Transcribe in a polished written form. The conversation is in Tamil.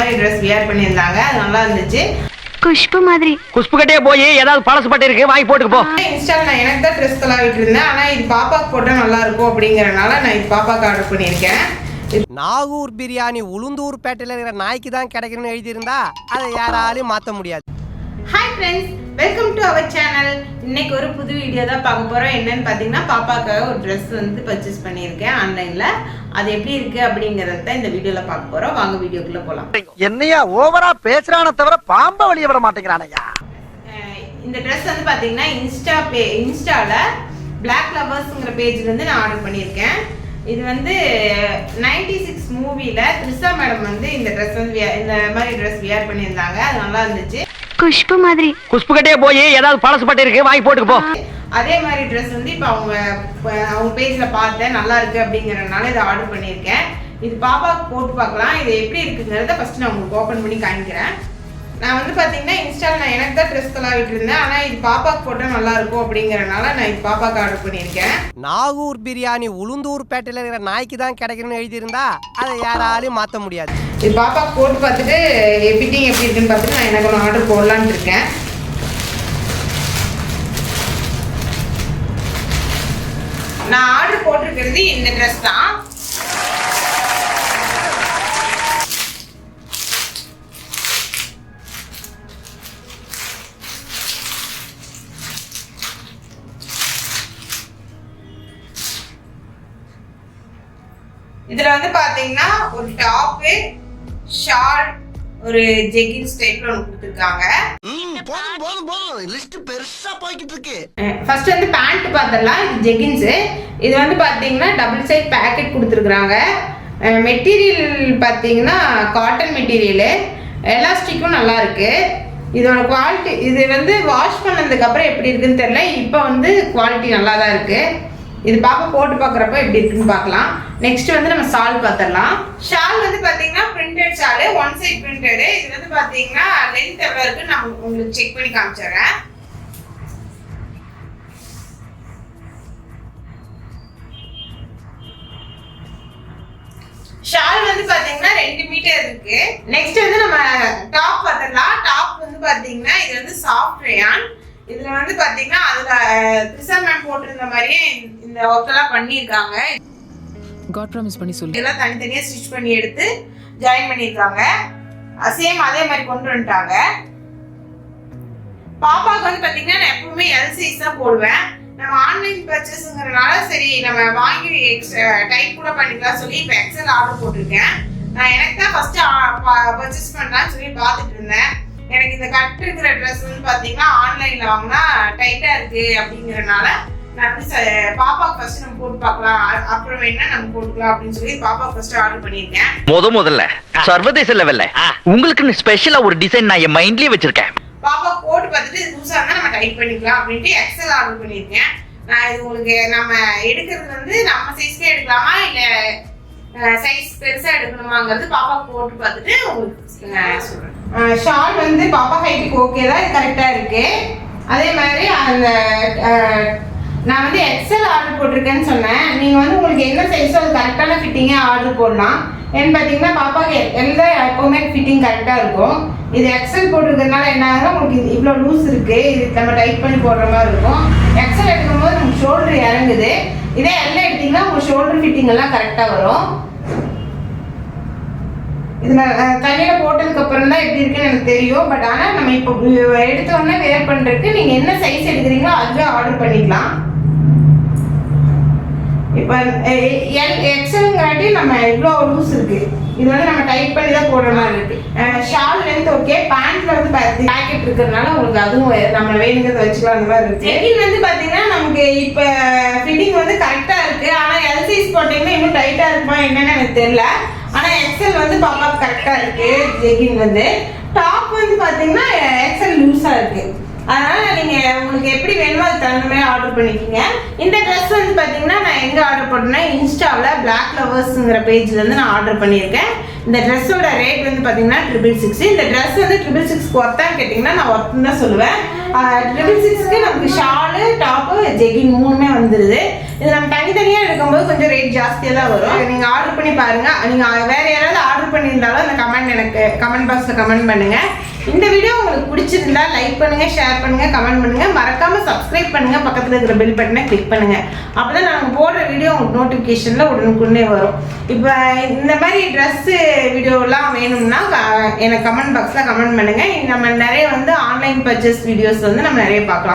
மாதிரி ட்ரெஸ் வியர் பண்ணியிருந்தாங்க. அது நல்லா இருந்துச்சு. குஷ்பு மாதிரி குஷ்பு கிட்டே போய் ஏதாவது பழசு பட்டு இருக்கு வாங்கி போட்டுக்கு போ. இன்ஸ்டால நான் எனக்கு தான் ட்ரெஸ் தொலாவிட்டு இருந்தேன். ஆனால் இது பாப்பாக்கு போட்டால் நல்லா இருக்கும் அப்படிங்கறனால நான் இது பாப்பாக்கு ஆர்டர் பண்ணியிருக்கேன். நாகூர் பிரியாணி உளுந்தூர் பேட்டையில் இருக்கிற நாய்க்கு தான் கிடைக்கணும்னு எழுதியிருந்தா அதை யாராலையும் மாற்ற முடியாது. Hi friends, welcome to our channel. இன்னைக்கு ஒரு புது வீடியோ தான் பார்க்க போகிறோம். என்னன்னு பார்த்தீங்கன்னா பாப்பாக்காக ஒரு ட்ரெஸ் பர்ச்சேஸ் பண்ணியிருக்கேன் ஆன்லைனில். அது எப்படி இருக்கு அப்படிங்கறத தான் இந்த வீடியோவில் பார்க்க போகிறோம். வாங்க வீடியோக்குள்ளே போகலாம். என்னையா ஓவரா பேசுறானே தவிர பாம்ப வெளியே விட மாட்டேங்கிறானையா. இந்த ட்ரெஸ் பார்த்தீங்கன்னா இன்ஸ்டால பிளாக் லவர்ஸ்ங்கிற பேஜ்லேருந்து நான் ஆர்டர் பண்ணியிருக்கேன். இது 96 மூவில த்ரிஷா மேடம் இந்த ட்ரெஸ் இந்த மாதிரி ட்ரெஸ் வியர் பண்ணியிருந்தாங்க. அது நல்லா இருந்துச்சு. குஷ்பு மாதிரி குஷ்பு கிட்டே போய் ஏதாவது பழசு பட்டு இருக்கு வாங்கி போட்டுக்கு போ. அதே மாதிரி ட்ரெஸ் இப்போ அவங்க பேஜ்ல பார்த்தேன், நல்லா இருக்கு அப்படிங்கறதுனால இதை ஆர்டர் பண்ணியிருக்கேன். இது பாப்பாவுக்கு போட்டு பார்க்கலாம். இது எப்படி இருக்குங்கிறத ஃபர்ஸ்ட் நான் உங்களுக்கு ஓப்பன் பண்ணி காமிக்கிறேன். நான் பார்த்தீங்கன்னா இன்ஸ்டால நான் எனக்கு தான் ட்ரெஸ் தொலாவிட்டு இருந்தேன். ஆனால் இது பாப்பாக்கு போட்டால் நல்லா இருக்கும் அப்படிங்கறதுனால நான் இது பாப்பாக்கு ஆர்டர் பண்ணியிருக்கேன். நாகூர் பிரியாணி உளுந்தூர் பேட்டையில் இருக்கிற நாய்க்கு தான் கிடைக்கணும்னு எழுதியிருந்தா அதை யாராலையும் மாற்ற முடியாது. இது பாப்பாக்கு போட்டு பார்த்துட்டு ஃபிட்டிங் எப்படி இருக்குன்னு பார்த்துட்டு நான் எனக்கு ஒன்று ஆர்டர் போடலான்னு இருக்கேன். நான் ஆர்டர் போட்டிருக்கிறது இந்த ட்ரெஸ் தான். இதுல பாத்தீங்கன்னா ஒரு டாப், ஷால், ஒரு ஜெகின்ஸ் டைப்ல ஒன்று கொடுத்துருக்காங்க. ஃபர்ஸ்ட் பேண்ட் பார்த்தரலாம். இது ஜெகின்ஸ். இது பாத்தீங்கன்னா டபுள் சைட் பேக்கெட் கொடுத்துருக்காங்க. மெட்டீரியல் பாத்தீங்கன்னா காட்டன் மெட்டீரியல். எலாஸ்டிக்கும் நல்லா இருக்கு. இதோட குவாலிட்டி இது வாஷ் பண்ணதுக்கு அப்புறம் எப்படி இருக்குன்னு தெரியல. இப்போ குவாலிட்டி நல்லா தான் இருக்கு. இது பாப்பா போட்டு பார்க்குறப்ப எப்படி இருக்குன்னு பார்க்கலாம். நெக்ஸ்ட் நம்ம ஷால் பார்த்துடலாம். ஷால் பார்த்தீங்கன்னா printed shawl, one side printed. இது பார்த்தீங்கன்னா லென்த் எவ்வளோ இருக்குன்னு நான் உங்களுக்கு செக் பண்ணி காமிச்சிடுறேன். ஷால் பார்த்தீங்கன்னா 2 மீட்டர் இருக்கு. நெக்ஸ்ட் நம்ம டாப் பார்த்துடலாம். டாப் பார்த்தீங்கன்னா இது சாஃப்ட் ரேயான். இதுல பாத்தீங்கன்னா அதுல த்ரிஷா மேம் போட்டிருந்த மாதிரியே இந்த ஒர்க் எல்லாம் பண்ணிருக்காங்க. காட் ப்ராமிஸ் பண்ணி சொல்லி இதெல்லாம் தனித்தனியா ஸ்டிச் பண்ணி எடுத்து ஜாயின் பண்ணிருக்காங்க. சேம் அதே மாதிரி கொண்டு வந்துட்டாங்க. பாப்பாவுக்கு பாத்தீங்கன்னா நான் எப்பவுமே எல் சைஸ் தான் போடுவேன். நம்ம ஆன்லைன் பர்ச்சேஸ்ங்கறனால சரி நம்ம வாங்கி டைட் கூட பண்ணிக்கலாம் சொல்லி இப்போ எக்ஸல் ஆர்டர் போட்டிருக்கேன். நான் எனக்கு தான் ஃபர்ஸ்ட் பர்ச்சேஸ் பண்ணலாம்னு சொல்லி பார்த்துட்டு இருந்தேன். எனக்கு இந்த கட் இருக்கிற ட்ரெஸ் பாத்தீங்கன்னா ஆன்லைன்ல வாங்கினா டைட்டா இருக்கு அப்படிங்கறனால நான் பாப்பாக்கு ஃபர்ஸ்ட் நம்ம போட்டு பார்க்கலாம், அப்புறம் வேணா நம்ம போட்டுக்கலாம் அப்படின்னு சொல்லி பாப்பாக்கு ஃபர்ஸ்ட் ஆர்டர் பண்ணியிருக்கேன். முதல்ல சர்வதேச லெவல்ல உங்களுக்கு ஸ்பெஷலா ஒரு டிசைன் நான் என் மைண்ட்லயே வச்சிருக்கேன். பாப்பாக்கு போட்டு பார்த்துட்டு இது புதுசா இருந்தா நம்ம டைட் பண்ணிக்கலாம் அப்படின்ட்டு எக்ஸல் ஆர்டர் பண்ணியிருக்கேன். நான் இது உங்களுக்கு நம்ம எடுக்கிறது நம்ம சைஸ்க்கே எடுக்கலாமா இல்ல சைஸ் பெருசா எடுக்கணுமாங்கிறது பாப்பாக்கு போட்டு பார்த்துட்டு உங்களுக்கு சொல்றேன். ஷால் பாப்பா ஹைட்டுக்கு ஓகே தான், இது கரெக்டா இருக்கு. அதே மாதிரி அந்த நான் எக்ஸல் ஆர்டர் போட்டிருக்கேன்னு சொன்னேன். நீங்க உங்களுக்கு என்ன சைஸோ அது கரெக்டான ஃபிட்டிங்கா ஆர்டர் போடலாம். ஏன்னு பாத்தீங்கன்னா பாப்பாக்கு எல்லாம் எப்பவுமே ஃபிட்டிங் கரெக்டா இருக்கும். இது எக்ஸல் போட்டிருக்கிறதுனால என்ன ஆகுதுன்னா உங்களுக்கு இவ்வளோ லூஸ் இருக்கு, இது நம்ம டைட் பண்ணி போடுற மாதிரி இருக்கும். எக்ஸல் எடுக்கும்போது நமக்கு ஷோல்டர் இறங்குது. இதே எல்லாம் எடுத்தீங்கன்னா உங்க ஷோல்டர் ஃபிட்டிங் எல்லாம் கரெக்டா வரும். இதுல தண்ணியில போட்டதுக்கு அப்புறம் தான் எப்படி இருக்குன்னு எனக்கு தெரியும். பட் ஆனா நம்ம இப்போ எடுத்த உடனே வேர் பண்றதுக்கு நீங்க என்ன சைஸ் எடுக்கிறீங்களோ அதுவே ஆர்டர் பண்ணிக்கலாம். இப்போ எக்ஸல்ங்காட்டி நம்ம இவ்வளோ லூஸ் இருக்கு. இது நம்ம டைட் பண்ணி தான் போடுற மாதிரி இருக்கு. Shawl length okay. பேண்ட்ல பேக்கெட் இருக்கிறதுனால உங்களுக்கு அதுவும் நம்ம வேணுங்கிறத வச்சுக்கலாம். அந்த மாதிரி இருக்கு. ஜெகின் பாத்தீங்கன்னா நமக்கு இப்போ ஃபிட்டிங் கரெக்டா இருக்கு. ஆனா எல் சைஸ் போட்டீங்கன்னா இன்னும் டைட்டா இருக்குமா என்னன்னு எனக்கு தெரியல. ஆனா எக்ஸல் பாப்பாக்கு கரெக்டா இருக்கு. ஜெகின் டாப் பாத்தீங்கன்னா எக்ஸல் லூஸா இருக்கு. அதனால நீங்க உங்களுக்கு எப்படி வேணுமோ அது தகுந்த மாதிரி ஆர்டர் பண்ணிக்கோங்க. இந்த ட்ரெஸ் பாத்தீங்கன்னா நான் எங்க ஆர்டர் பண்ணேன்னா இன்ஸ்டாவில் பிளாக் லவர்ஸ்ங்கிற பேஜ்ல இருந்து நான் ஆர்டர் பண்ணியிருக்கேன். இந்த ட்ரெஸ்ஸோட ரேட் பாத்தீங்கன்னா 666. இந்த ட்ரெஸ் 666 ஒர்த்தான்னு கேட்டீங்கன்னா நான் ஒர்த்துன்னு தான் சொல்லுவேன். 666க்கு நமக்கு ஷாலு டாப்பு ஜெகின் 3மே வந்துடுது. இது நம்ம தனித்தனியாக எடுக்கும்போது கொஞ்சம் ரேட் ஜாஸ்தியாக தான் வரும். நீங்கள் ஆர்டர் பண்ணி பாருங்கள். நீங்கள் வேறு யாராவது ஆர்டர் பண்ணியிருந்தாலும் அந்த கமெண்ட் பாக்ஸில் கமெண்ட் பண்ணுங்கள். இந்த வீடியோ உங்களுக்கு பிடிச்சிருந்தா லைக் பண்ணுங்கள், ஷேர் பண்ணுங்கள், கமெண்ட் பண்ணுங்கள். மறக்காமல் சப்ஸ்கிரைப் பண்ணுங்கள், பக்கத்தில் இருக்கிற பெல் பட்டனை கிளிக் பண்ணுங்கள். அப்போ தான் நாங்கள் போடுற வீடியோ உங்களுக்கு நோட்டிஃபிகேஷனில் உடனுக்குடனே வரும். இப்போ இந்த மாதிரி ட்ரெஸ்ஸு வீடியோலாம் வேணும்னா எனக்கு கமெண்ட் பாக்ஸில் கமெண்ட் பண்ணுங்கள். நம்ம நிறைய ஆன்லைன் பர்ச்சேஸ் வீடியோஸ் நம்ம நிறைய பார்க்கலாம்.